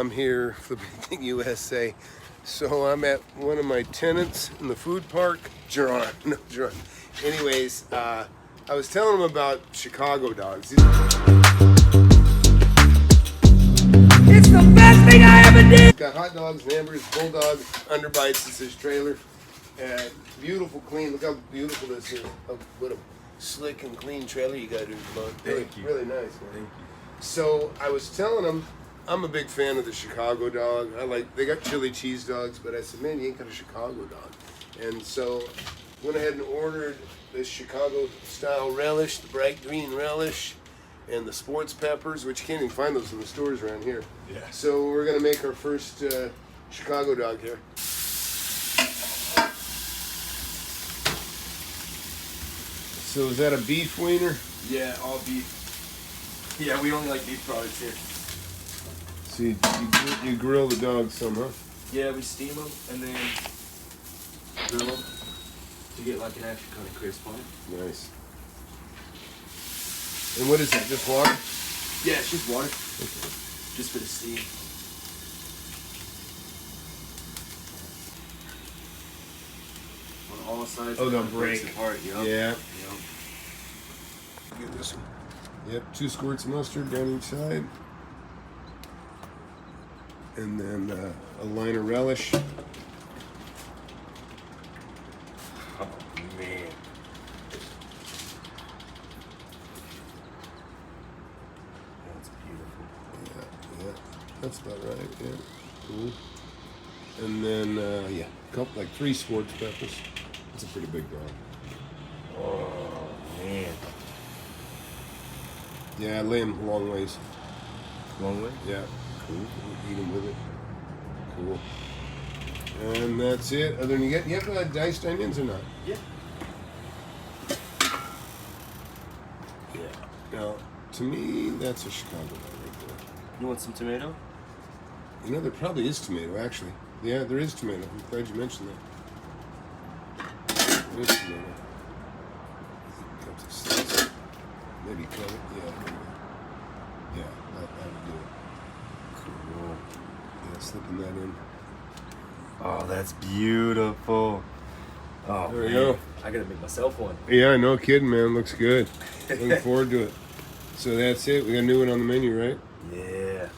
I'm here, FlipAnything USA. So I'm at one of my tenants in the food park, Geron. No, Geron. Anyways, I was telling him about Chicago dogs. It's the best thing I ever did! He's got hot dogs, hamburgers, bulldog, underbites. It's his trailer. Beautiful, clean. Look how beautiful this is. What a slick and clean trailer you got here, Devon. Thank you. Really nice, man. Thank you. So I was telling him, I'm a big fan of the Chicago dog. They got chili cheese dogs, but I said, man, you ain't got a Chicago dog. And so went ahead and ordered this Chicago style relish, the bright green relish, and the sports peppers, which you can't even find those in the stores around here. Yeah. So we're gonna make our first Chicago dog here. So is that a beef wiener? Yeah, all beef. Yeah, we only like beef products here. So you grill the dog some, huh? Yeah, we steam them and then grill them to get like an extra kind of crisp on it. Nice. And what is that, just water? Yeah, it's just water. Okay. Just for the steam. On all sides. Oh, it don't kinda breaks break. apart, you know? Yeah. You know? Get this one. Yep, 2 squirts of mustard down each side. And then a line of relish. Oh, man. That's beautiful. Yeah, that's about right. Yeah, cool. And then yeah, like 3 sports peppers. That's a pretty big dog. Oh, man. Yeah, I lay him a long ways. Long way? Yeah, cool. Eat him with it. Cool. And that's it. Other than you have diced onions or not? Yeah. Yeah. Now, to me, that's a Chicago dog right there. You want some tomato? You know, there probably is tomato, actually. Yeah, there is tomato. I'm glad you mentioned that. There is tomato. Cut the slice. Maybe cut it. Yeah, there we go. Yeah, that would do it. Cool. Yeah, slipping that in. Oh, that's beautiful. Oh, There we man. go. I gotta make myself one. Yeah, no kidding, man. Looks good. Looking forward to it. So that's it. We got a new one on the menu, right? Yeah.